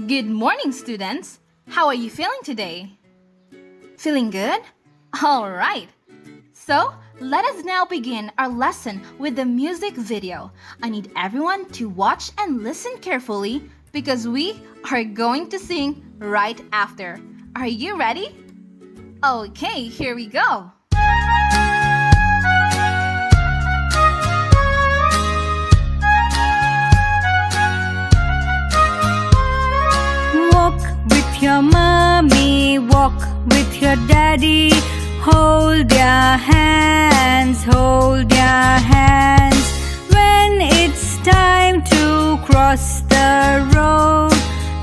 Good morning, students! How are you feeling today? Feeling good? Alright! So, let us now begin our lesson with the music video. I need everyone to watch and listen carefully because we are going to sing right after. Are you ready? Okay, here we go! Walk with your mommy, walk with your daddy. Hold their hands, hold their hands. When it's time to cross the road,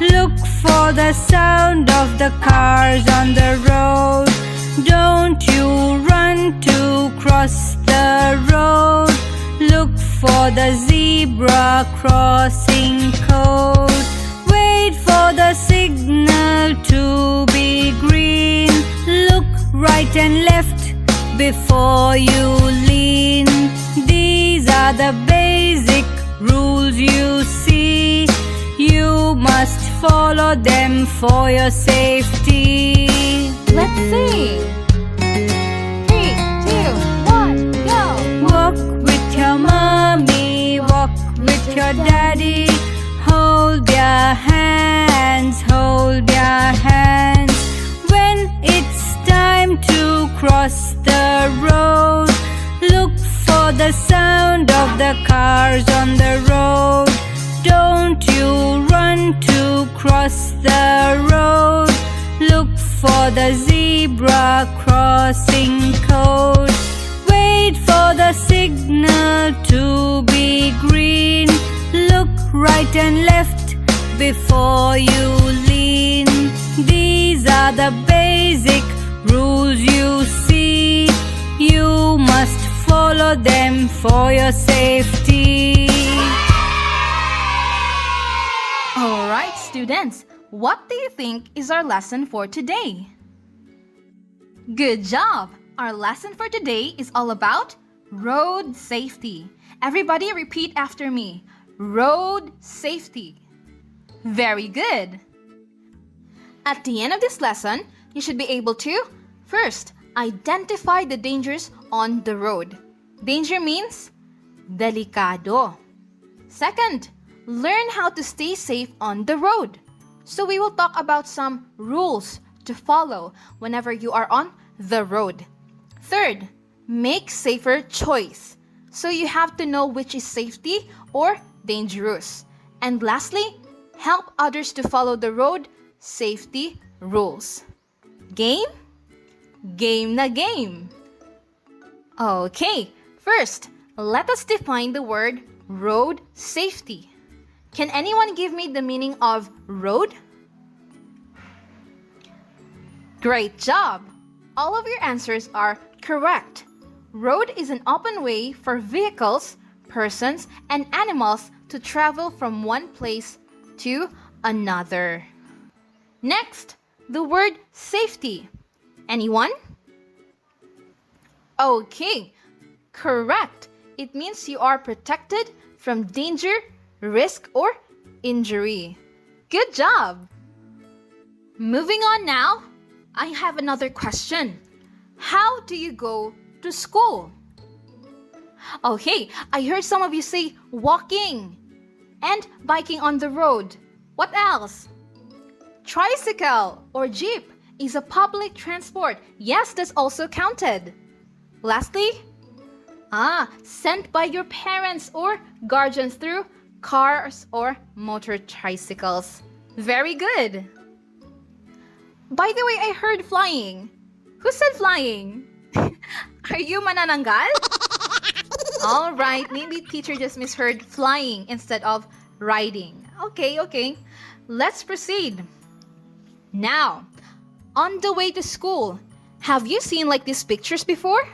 look for the sound of the cars on the road. Don't you run to cross the road. Look for the zebra crossing code. Wait for the signal to be green. Look right and left before you lean. These are the basic rules you see. You must follow them for your safety. Let's sing! 3, 2, 1, go! Walk with your mommy, walk with your daddy. Hold their hands, hold their hands. When it's time to cross the road, look for the sound of the cars on the road. Don't you run to cross the road. Look for the zebra crossing code. Wait for the signal to be green. Look right and left before you lean. These are the basic rules you see. You must follow them for your safety. Alright, students, what do you think is our lesson for today? Good job! Our lesson for today is all about road safety. Everybody repeat after me. Road safety. Very good. At the end of this lesson, you should be able to, first, identify the dangers on the road. Danger means delikado. Second, learn how to stay safe on the road. So we will talk about some rules to follow whenever you are on the road. Third, make safer choice. So you have to know which is safety or dangerous. And lastly, help others to follow the road safety rules. Game? Game na game. Okay, first, let us define the word road safety. Can anyone give me the meaning of road? Great job! All of your answers are correct. Road is an open way for vehicles, persons, and animals to travel from one place to another. Next, the word safety. Anyone? Okay, correct. It means you are protected from danger, risk, or injury. Good job! Moving on now, I have another question. How do you go to school? Okay, I heard some of you say walking and biking on the road. What else? Tricycle or jeep is a public transport. Yes, that's also counted. Lastly, sent by your parents or guardians through cars or motor tricycles. Very good. By the way, I heard flying. Who said flying? Are you manananggal? Alright, maybe teacher just misheard flying instead of riding. Okay. Let's proceed. Now, on the way to school, have you seen like these pictures before?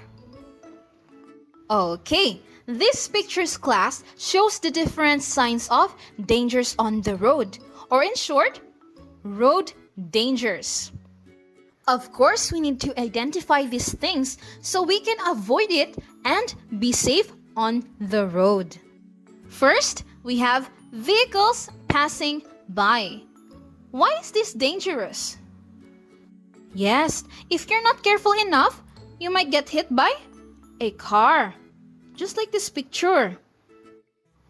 Okay, this pictures class shows the different signs of dangers on the road, or in short, road dangers. Of course, we need to identify these things so we can avoid it and be safe on the road. First, we have vehicles passing by. Why is this dangerous? Yes, if you're not careful enough, you might get hit by a car. Just like this picture.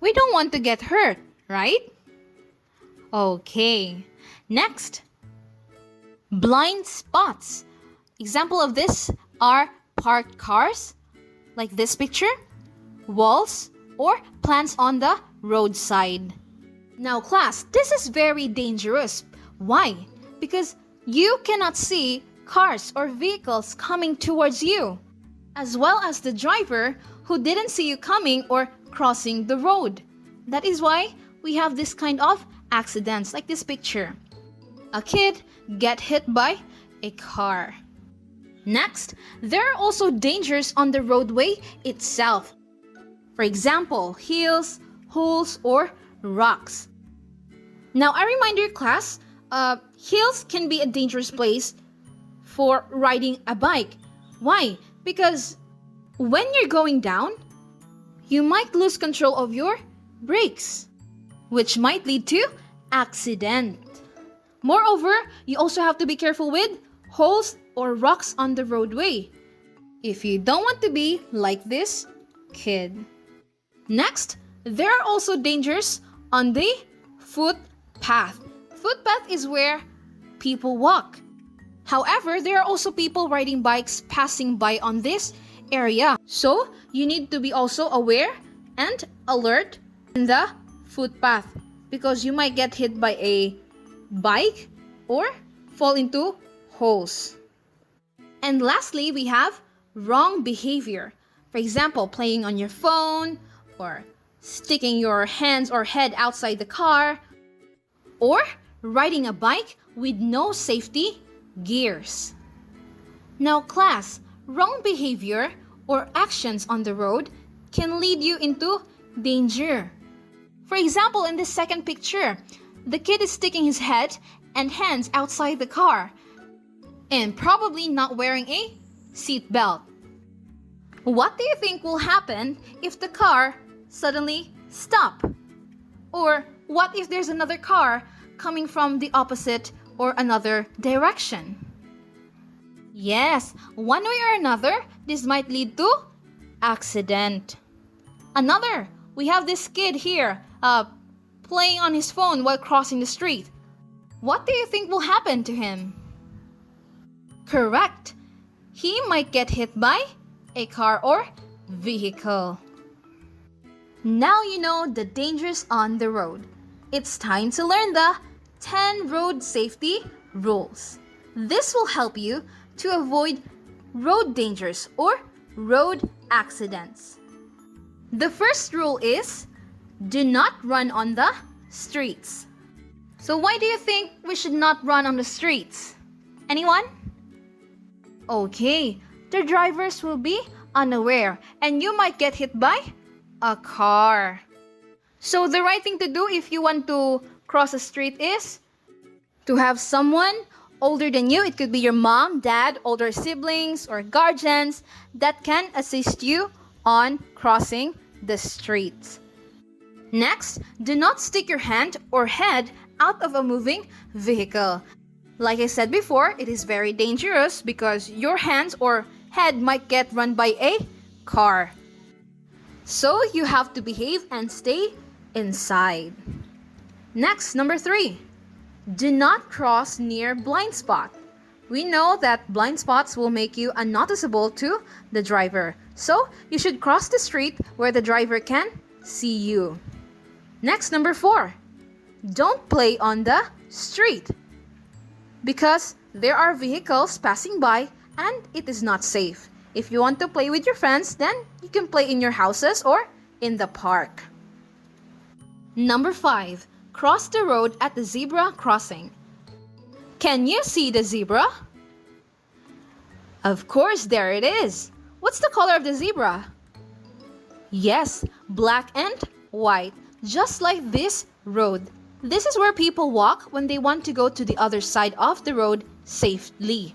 We don't want to get hurt, right? Okay, next. Blind spots. Example of this are parked cars, like this picture, walls, or plants on the roadside. Now class, this is very dangerous. Why? Because you cannot see cars or vehicles coming towards you, as well as the driver who didn't see you coming or crossing the road. That is why we have this kind of accidents like this picture. A kid get hit by a car. Next, there are also dangers on the roadway itself. For example, hills, holes, or rocks. Now, I remind your class, hills can be a dangerous place for riding a bike. Why? Because when you're going down, you might lose control of your brakes, which might lead to accident. Moreover, you also have to be careful with holes or rocks on the roadway if you don't want to be like this kid. Next, there are also dangers on the footpath. Footpath is where people walk. However, there are also people riding bikes passing by on this area. So, you need to be also aware and alert in the footpath because you might get hit by a bike or fall into holes. And lastly, we have wrong behavior. For example, playing on your phone or sticking your hands or head outside the car or riding a bike with no safety gears. Now class, wrong behavior or actions on the road can lead you into danger. For example, in this second picture, the kid is sticking his head and hands outside the car and probably not wearing a seat belt. What do you think will happen if the car suddenly stops? Or what if there's another car coming from the opposite or another direction? Yes, one way or another, this might lead to accident. Another, we have this kid here playing on his phone while crossing the street. What do you think will happen to him? Correct. He might get hit by a car or vehicle. Now you know the dangers on the road. It's time to learn the 10 road safety rules. This will help you to avoid road dangers or road accidents. The first rule is do not run on the streets. So why do you think we should not run on the streets? Anyone? Okay, the drivers will be unaware and you might get hit by a car. So the right thing to do if you want to cross a street is to have someone older than you. It could be your mom, dad, older siblings, or guardians that can assist you on crossing the street. Next, do not stick your hand or head out of a moving vehicle. Like I said before, it is very dangerous because your hands or head might get run by a car. So you have to behave and stay inside. Next, number 3. Do not cross near blind spot. We know that blind spots will make you unnoticeable to the driver. So you should cross the street where the driver can see you. Next, number 4. Don't play on the street because there are vehicles passing by and it is not safe. If you want to play with your friends, then you can play in your houses or in the park. Number 5. Cross the road at the zebra crossing. Can you see the zebra? Of course, there it is. What's the color of the zebra? Yes, black and white, just like this road. This is where people walk when they want to go to the other side of the road safely.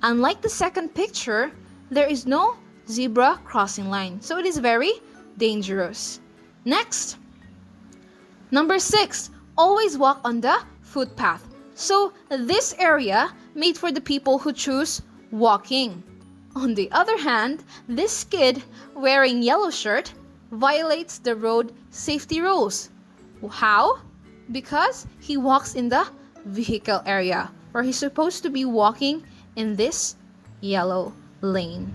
Unlike the second picture, there is no zebra crossing line, so it is very dangerous. Next, number 6, always walk on the footpath. So this area made for the people who choose walking. On the other hand, this kid wearing yellow shirt violates the road safety rules. How? Because he walks in the vehicle area, where he's supposed to be walking in this yellow lane.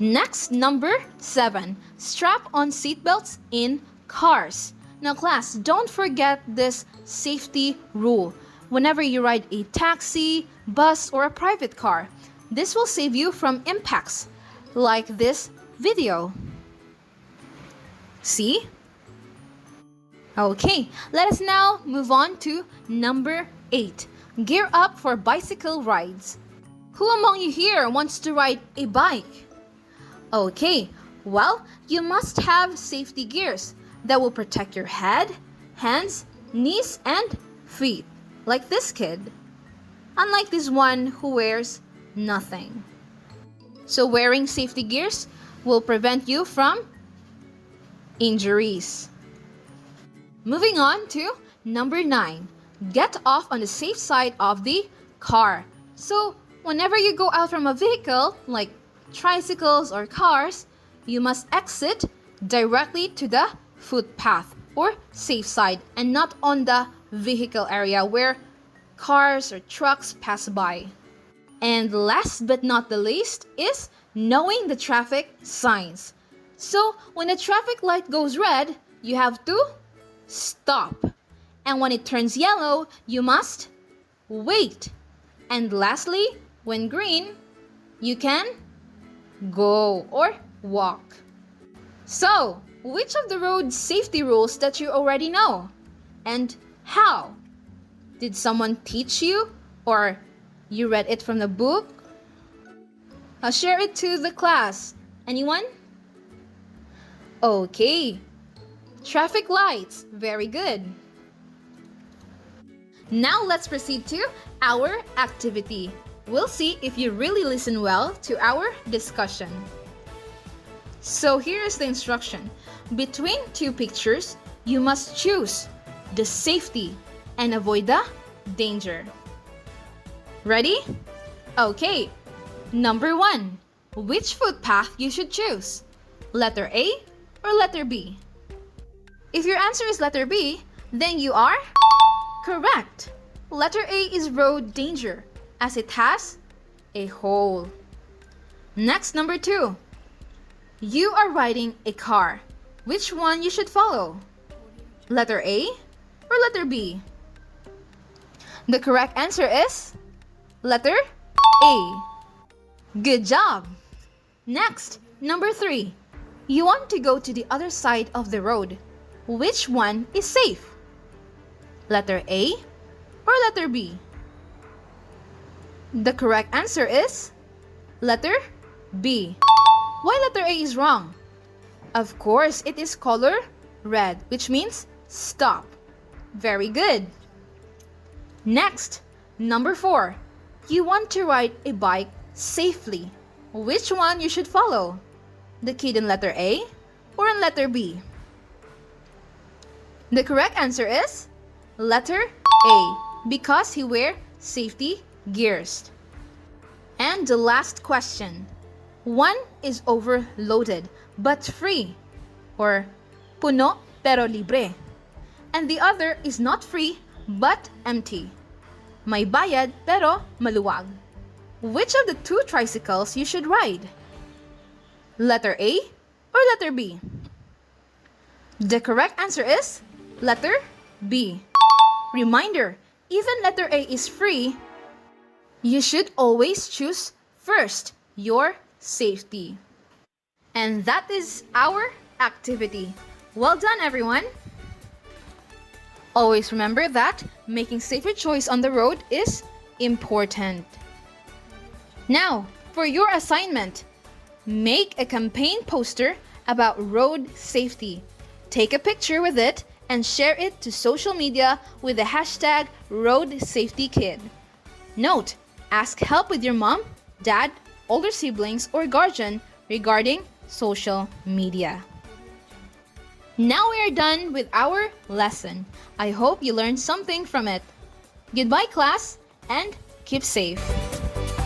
Next, number 7. Strap on seatbelts in cars. Now class, don't forget this safety rule. Whenever you ride a taxi, bus, or a private car, this will save you from impacts, like this video. See? Okay, let us now move on to number 8. Gear up for bicycle rides. Who among you here wants to ride a bike? Okay, well, you must have safety gears that will protect your head, hands, knees, and feet, like this kid. Unlike this one who wears nothing. So wearing safety gears will prevent you from injuries. Moving on to number 9. Get off on the safe side of the car. So whenever you go out from a vehicle, like tricycles or cars, you must exit directly to the footpath or safe side and not on the vehicle area where cars or trucks pass by. And last but not the least is knowing the traffic signs. So when the traffic light goes red, you have to stop. And when it turns yellow, you must wait. And lastly, when green, you can go or walk. So, which of the road safety rules that you already know? And how? Did someone teach you or you read it from the book? I'll share it to the class. Anyone? Okay. Traffic lights. Very good. Now let's proceed to our activity. We'll see if you really listen well to our discussion. So here is the instruction. Between two pictures, you must choose the safety and avoid the danger. Ready? Okay. Number 1. Which footpath you should choose? Letter A or letter B? If your answer is letter B, then you are correct. Letter A is road danger as it has a hole. Next, number 2. You are riding a car. Which one you should follow? Letter A or letter B? The correct answer is letter A. Good job. Next, number 3. You want to go to the other side of the road. Which one is safe? Letter A or letter B? The correct answer is letter B. Why letter A is wrong? Of course, it is color red, which means stop. Very good. Next, number 4. You want to ride a bike safely. Which one you should follow? The kid in letter A or in letter B? The correct answer is letter A, because he wears safety gears. And the last question. One is overloaded but free, or puno pero libre. And the other is not free but empty. May bayad pero maluwag. Which of the two tricycles you should ride? Letter A or letter B? The correct answer is letter B. Reminder, even letter A is free, you should always choose first your safety. And that is our activity. Well done, everyone. Always remember that making safer choice on the road is important. Now, for your assignment, make a campaign poster about road safety. Take a picture with it and share it to social media with the hashtag #RoadSafetyKid. Note, ask help with your mom, dad, older siblings, or guardian regarding social media. Now we are done with our lesson. I hope you learned something from it. Goodbye, class, and keep safe.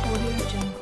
Audio Jungle.